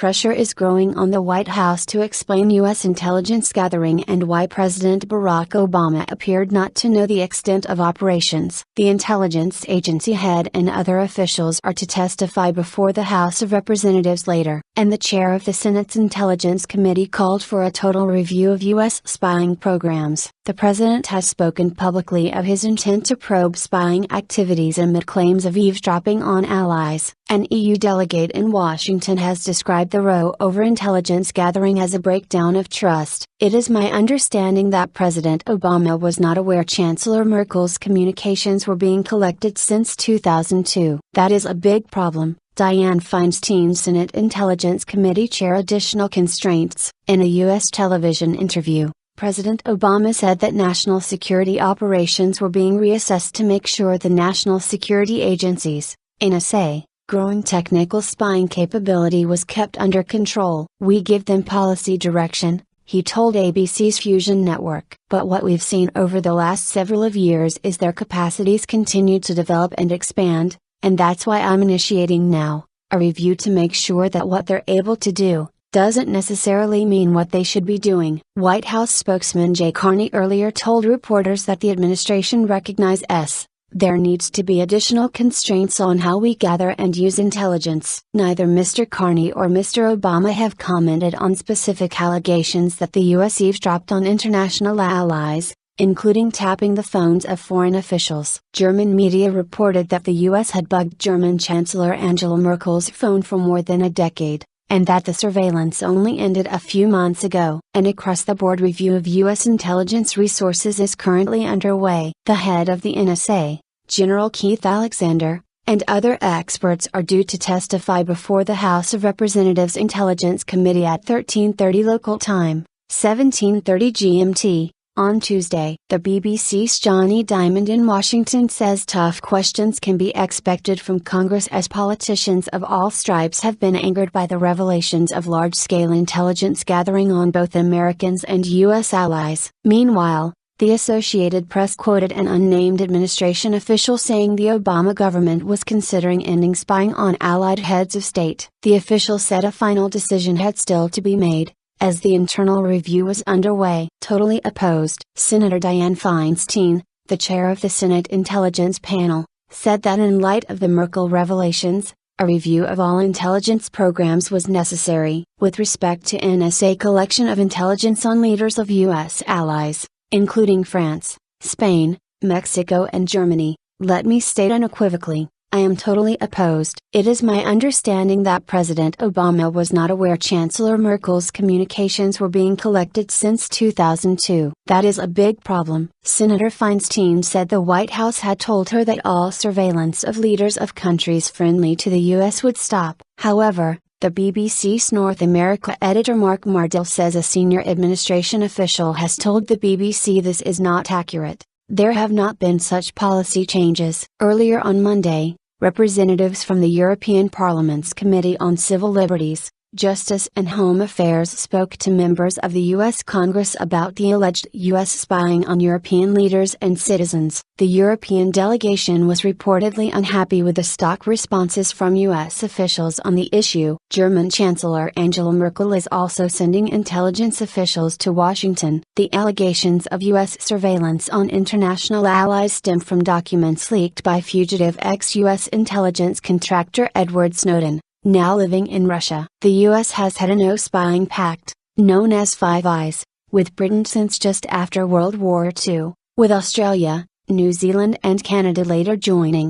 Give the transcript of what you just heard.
Pressure is growing on the White House to explain U.S. intelligence gathering and why President Barack Obama appeared not to know the extent of operations. The intelligence agency head and other officials are to testify before the House of Representatives later, and the chair of the Senate's Intelligence Committee called for a total review of U.S. spying programs. The president has spoken publicly of his intent to probe spying activities amid claims of eavesdropping on allies. An EU delegate in Washington has described the row over intelligence gathering as a breakdown of trust. It is my understanding that President Obama was not aware Chancellor Merkel's communications were being collected since 2002. That is a big problem. Dianne Feinstein, Senate Intelligence Committee Chair. Additional constraints. In a U.S. television interview, President Obama said that national security operations were being reassessed to make sure the national security agencies, NSA, growing technical spying capability was kept under control. We give them policy direction, he told ABC's Fusion Network. But what we've seen over the last several years is their capacities continue to develop and expand, and that's why I'm initiating now a review to make sure that what they're able to do doesn't necessarily mean what they should be doing. White House spokesman Jay Carney earlier told reporters that the administration recognizes there needs to be additional constraints on how we gather and use intelligence. Neither Mr. Carney or Mr. Obama have commented on specific allegations that the U.S. eavesdropped on international allies, including tapping the phones of foreign officials. German media reported that the U.S. had bugged German Chancellor Angela Merkel's phone for more than a decade, and that the surveillance only ended a few months ago. An across-the-board review of U.S. intelligence resources is currently underway. The head of the NSA, General Keith Alexander, and other experts are due to testify before the House of Representatives Intelligence Committee at 13:30 local time, 17:30 GMT, on Tuesday. The BBC's Johnny Diamond in Washington says tough questions can be expected from Congress as politicians of all stripes have been angered by the revelations of large-scale intelligence gathering on both Americans and U.S. allies. Meanwhile, the Associated Press quoted an unnamed administration official saying the Obama government was considering ending spying on allied heads of state. The official said a final decision had still to be made, as the internal review was underway. Totally opposed. Senator Dianne Feinstein, the chair of the Senate Intelligence Panel, said that in light of the Merkel revelations, a review of all intelligence programs was necessary. With respect to NSA collection of intelligence on leaders of U.S. allies, including France, Spain, Mexico and Germany, let me state unequivocally, I am totally opposed. It is my understanding that President Obama was not aware Chancellor Merkel's communications were being collected since 2002. That is a big problem. Senator Feinstein said the White House had told her that all surveillance of leaders of countries friendly to the U.S. would stop. However, the BBC's North America editor Mark Mardell says a senior administration official has told the BBC this is not accurate. There have not been such policy changes. Earlier on Monday, representatives from the European Parliament's Committee on Civil Liberties, Justice and Home Affairs spoke to members of the U.S. Congress about the alleged U.S. spying on European leaders and citizens. The European delegation was reportedly unhappy with the stock responses from U.S. officials on the issue. German Chancellor Angela Merkel is also sending intelligence officials to Washington. The allegations of U.S. surveillance on international allies stem from documents leaked by fugitive ex-U.S. intelligence contractor Edward Snowden, now living in Russia. The U.S. has had a no-spying pact, known as Five Eyes, with Britain since just after World War II, with Australia, New Zealand and Canada later joining.